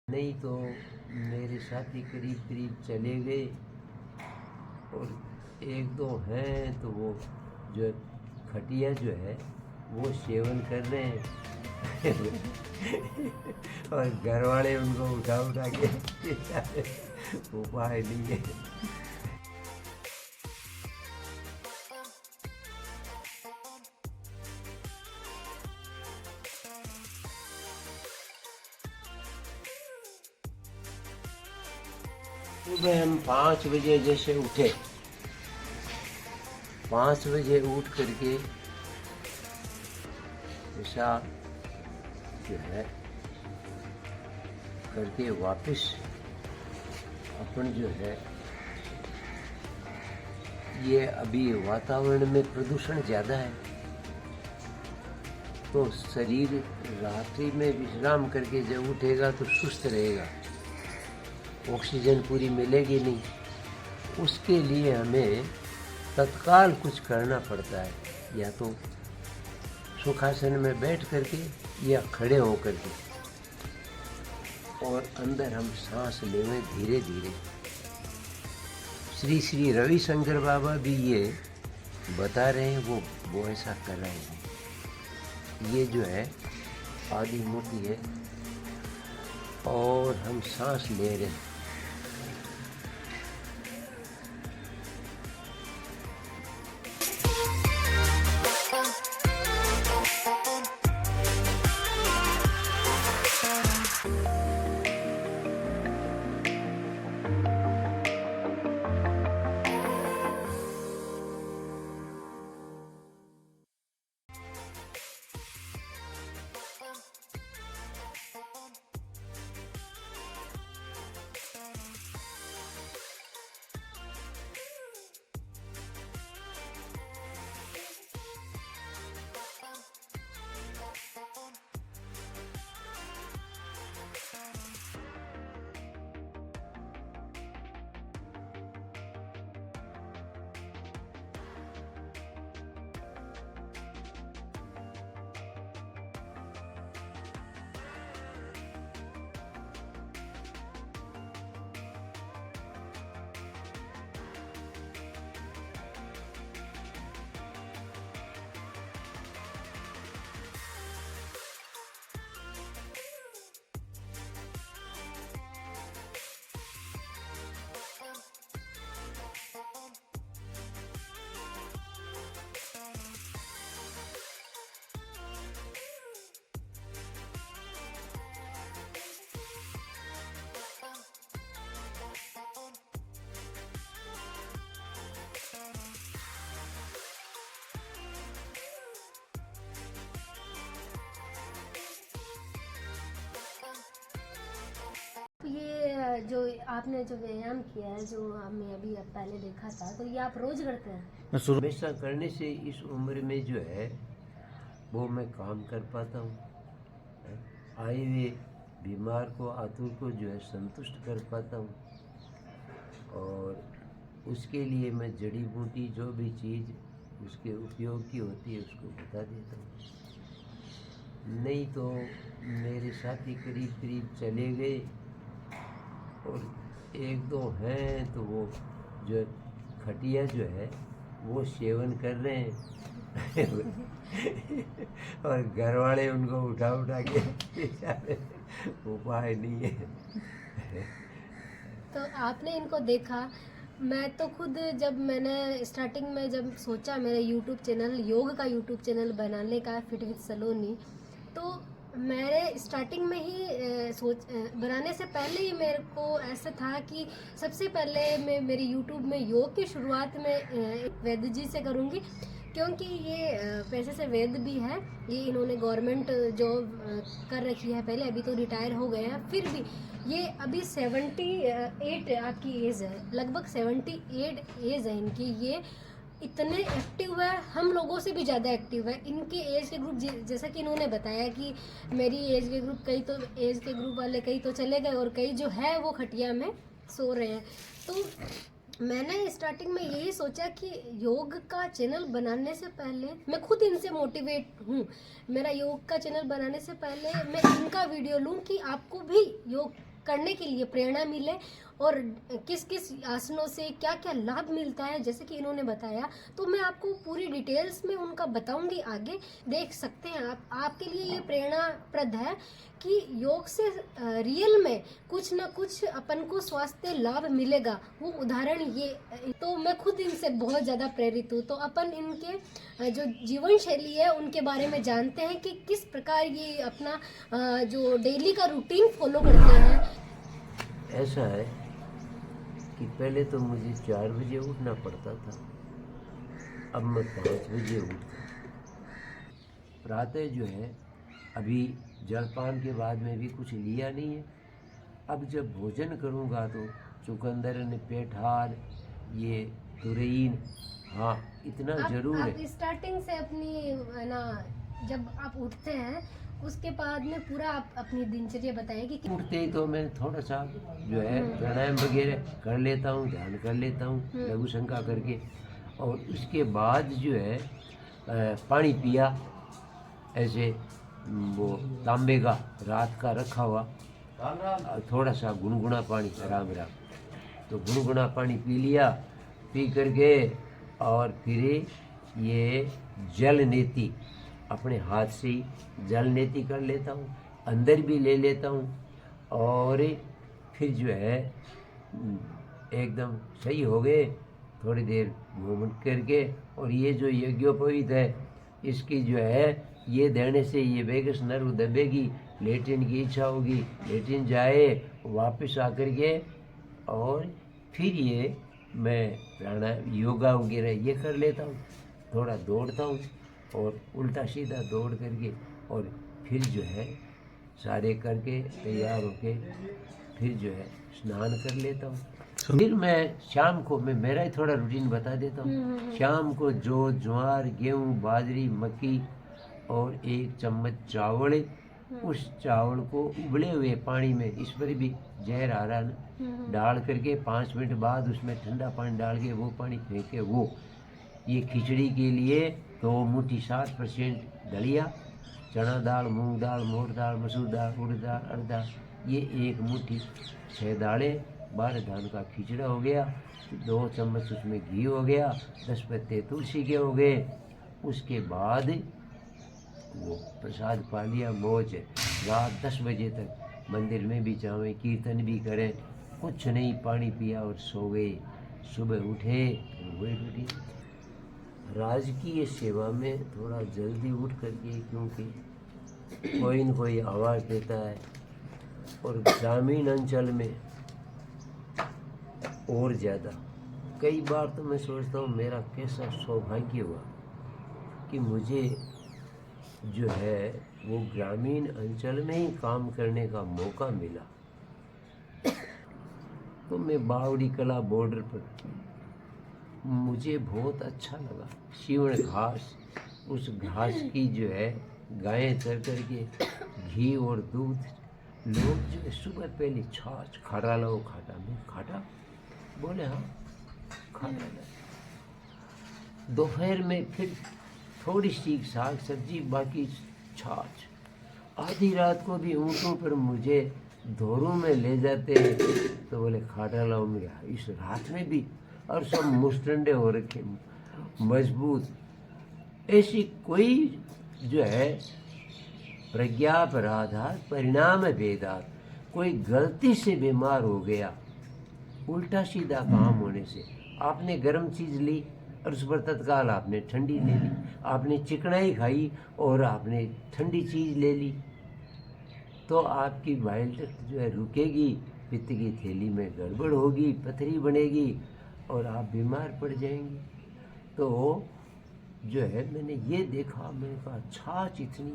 नहीं तो मेरे साथी करीब करीब चले गए और एक दो हैं तो वो जो खटिया जो है वो सेवन कर रहे हैं और घर वाले उनको उठा उठा के उपाय नहीं है। सुबह हम 5 बजे जैसे उठे, 5 बजे उठ करके ऐसा जो है करके वापस अपन जो है ये अभी वातावरण में प्रदूषण ज़्यादा है तो शरीर रात्रि में विश्राम करके जब उठेगा तो सुस्त रहेगा, ऑक्सीजन पूरी मिलेगी नहीं। उसके लिए हमें तत्काल कुछ करना पड़ता है, या तो सुखासन में बैठ करके या खड़े हो करके, और अंदर हम सांस लेवें धीरे धीरे। श्री श्री रविशंकर बाबा भी ये बता रहे हैं, वो ऐसा कर रहे हैं। ये जो है आदि मूर्ति है और हम सांस ले रहे हैं। ये जो आपने जो व्यायाम किया है, जो हमें अभी पहले देखा था, तो ये आप रोज करते हैं? हमेशा करने से इस उम्र में जो है वो मैं काम कर पाता हूँ, आए हुए बीमार को आतुर को जो है संतुष्ट कर पाता हूँ, और उसके लिए मैं जड़ी बूटी जो भी चीज़ उसके उपयोग की होती है उसको बता देता हूँ। नहीं तो मेरे साथी करीब करीब चले गए और एक दो हैं तो वो जो खटिया जो है वो सेवन कर रहे हैं और घर वाले उनको उठा उठा के उपाय नहीं है। तो आपने इनको देखा, मैं तो खुद जब मैंने स्टार्टिंग में जब सोचा मेरा यूट्यूब चैनल, योग का यूट्यूब चैनल बनाने का, फिट विद सलोनी, तो मेरे स्टार्टिंग में ही बनाने से पहले ही मेरे को ऐसा था कि सबसे पहले मैं मेरी यूट्यूब में योग की शुरुआत में वैद्य जी से करूँगी, क्योंकि ये पैसे से वैद्य भी है। ये इन्होंने गवर्नमेंट जॉब कर रखी है पहले, अभी तो रिटायर हो गए हैं, फिर भी ये अभी 78 आपकी एज है, लगभग 78 एज है इनकी। ये इतने एक्टिव है, हम लोगों से भी ज़्यादा एक्टिव है। इनके एज के ग्रुप, जैसा कि इन्होंने बताया कि मेरी एज के ग्रुप, कई तो एज के ग्रुप वाले कई तो चले गए और कई जो है वो खटिया में सो रहे हैं। तो मैंने स्टार्टिंग में यही सोचा कि योग का चैनल बनाने से पहले मैं खुद इनसे मोटिवेट हूँ। मेरा योग का चैनल बनाने से पहले मैं इनका वीडियो लूँ कि आपको भी योग करने के लिए प्रेरणा मिले और किस किस आसनों से क्या क्या लाभ मिलता है, जैसे कि इन्होंने बताया, तो मैं आपको पूरी डिटेल्स में उनका बताऊंगी आगे। देख सकते हैं आप, आपके लिए ये प्रेरणाप्रद है कि योग से रियल में कुछ ना कुछ अपन को स्वास्थ्य लाभ मिलेगा। वो उदाहरण ये, तो मैं खुद इनसे बहुत ज़्यादा प्रेरित हूँ। तो अपन इनके जो जीवन शैली है उनके बारे में जानते हैं कि किस प्रकार ये अपना जो डेली का रूटीन फॉलो करते हैं। ऐसा है कि पहले तो मुझे 4 बजे उठना पड़ता था, अब मैं 5 बजे उठता हूँ। प्रातः जो है, अभी जलपान के बाद में भी कुछ लिया नहीं है। अब जब भोजन करूँगा तो चुकंदर ने पेठार, ये तुरईन, हाँ इतना जरूर आप है। स्टार्टिंग से अपनी है ना, जब आप उठते हैं उसके बाद में पूरा आप अपनी दिनचर्या बताएं कि उठते ही तो मैं थोड़ा सा जो है प्राणायाम वगैरह कर लेता हूँ, ध्यान कर लेता हूँ लघु शंका करके, और उसके बाद जो है पानी पिया, ऐसे वो तांबे का रात का रखा हुआ, थोड़ा सा गुनगुना पानी, राम राम, तो गुनगुना पानी पी लिया। पी करके और फिर ये जल नेति अपने हाथ से ही जल नेति कर लेता हूँ, अंदर भी ले लेता हूँ, और फिर जो है एकदम सही हो गए, थोड़ी देर मूवमेंट करके, और ये जो यज्ञोपवीत है इसकी जो है ये देने से ये वेगस नर्व दबेगी, लेटिन की इच्छा होगी, लेटिन जाए, वापस आकर के, और फिर ये मैं प्राणायाम योगा वगैरह ये कर लेता हूँ, थोड़ा दौड़ता हूँ और उल्टा सीधा दौड़ करके, और फिर जो है सारे करके तैयार होके फिर जो है स्नान कर लेता हूँ। फिर मैं शाम को, मैं मेरा ही थोड़ा रूटीन बता देता हूँ। शाम को जो ज्वार, गेहूँ, बाजरी, मक्की और 1 चम्मच चावल, उस चावल को उबले हुए पानी में, इस पर भी जहर आ रहा ना, डाल करके 5 मिनट बाद उसमें ठंडा पानी डाल के वो पानी फेंके, वो ये खिचड़ी के लिए 2 मुट्ठी 7% दलिया, चना दाल, मूंग दाल, मोट दाल, मसूर दाल, उड़द दाल, अरहर दाल, ये 1 मुट्ठी 6 दालें, 12 धान का खिचड़ा हो गया, 2 चम्मच उसमें घी हो गया, 10 पत्ते तुलसी के हो गए। उसके बाद वो प्रसाद पा लिया, मौज है। रात 10 बजे तक मंदिर में भी जाएं, कीर्तन भी करें, कुछ नहीं, पानी पिया और सो गए। सुबह उठे, वही रूटीन। राजकीय सेवा में थोड़ा जल्दी उठ करके, क्योंकि कोई न कोई आवाज़ देता है, और ग्रामीण अंचल में और ज़्यादा। कई बार तो मैं सोचता हूँ मेरा कैसा सौभाग्य हुआ कि मुझे जो है वो ग्रामीण अंचल में ही काम करने का मौका मिला। तो मैं बावड़ी कला बॉर्डर पर, मुझे बहुत अच्छा लगा। सीवण घास, उस घास की जो है गायें चर करके घी और दूध, लोग जो है सुबह पहले छाछ, खाटा लाओ, खाटा में खाटा, बोले हाँ खाटा ला। दोपहर में फिर थोड़ी सी साग सब्जी, बाकी छाछ। आधी रात को भी ऊँटों पर मुझे धोरों में ले जाते हैं, तो बोले खाटा लाओ मेरा, इस रात में भी, और सब मुस्टंडे हो रखे, मजबूत। ऐसी कोई जो है प्रज्ञापराधात परिणाम भेदात, कोई गलती से बीमार हो गया, उल्टा सीधा काम होने से, आपने गर्म चीज़ ली और उस पर तत्काल आपने ठंडी ले ली, आपने चिकनाई खाई और आपने ठंडी चीज़ ले ली, तो आपकी बाइल डक्ट जो है रुकेगी, पित्त की थैली में गड़बड़ होगी, पथरी बनेगी और आप बीमार पड़ जाएंगे। तो जो है मैंने ये देखा, मैंने कहा छाछ इतनी।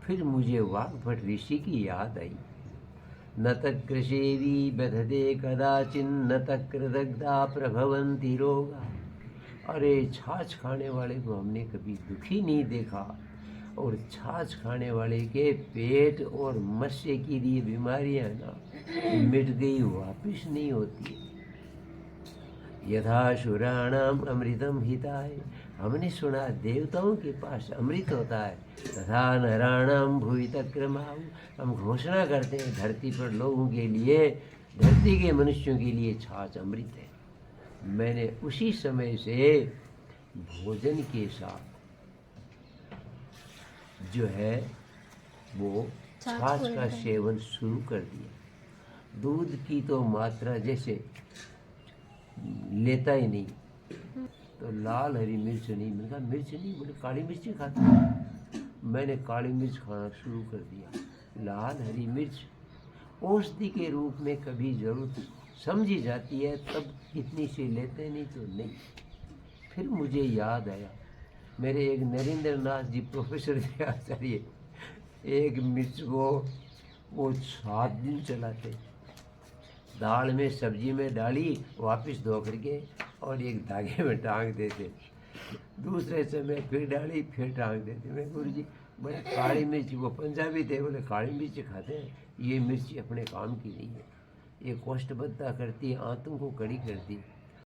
फिर मुझे वाग्भट ऋषि की याद आई, न तत्कृषेवी बधते कदाचिन, न तत्कृदग्धा प्रभवन्ति रोगा। अरे छाछ खाने वाले को हमने कभी दुखी नहीं देखा, और छाछ खाने वाले के पेट और मत्स्य की ये बीमारियां ना मिट गई, वापिस नहीं होती। यथा शुराणाम अमृतम हिताय, हमने सुना देवताओं के पास अमृत होता है, तथा नराणाम भुवि तक्रमाऊ। हम घोषणा करते हैं धरती पर लोगों के लिए, धरती के मनुष्यों के लिए छाछ अमृत है। मैंने उसी समय से भोजन के साथ जो है वो छाछ का सेवन शुरू कर दिया। दूध की तो मात्रा जैसे लेता ही नहीं, तो लाल हरी मिर्च नहीं, मैंने कहा मिर्च नहीं, बोले काली मिर्च ही खाता हूं। मैंने काली मिर्च खाना शुरू कर दिया। लाल हरी मिर्च औषधि के रूप में कभी जरूरत समझी जाती है तब इतनी सी लेते, नहीं तो नहीं। फिर मुझे याद आया, मेरे एक नरेंद्र नाथ जी प्रोफेसर थे आचार्य, एक मिर्च को वो 7 दिन चलाते, दाल में सब्जी में डाली, वापस धो करके और एक धागे में टांग देते, दूसरे समय फिर डाली फिर टांग देते। मैं गुरु जी बोले काली मिर्च, वो पंजाबी थे, बोले काली मिर्च खाते हैं, ये मिर्च अपने काम की नहीं है, ये कोष्ठबद्धता करती है, आंतों को कड़ी करती है।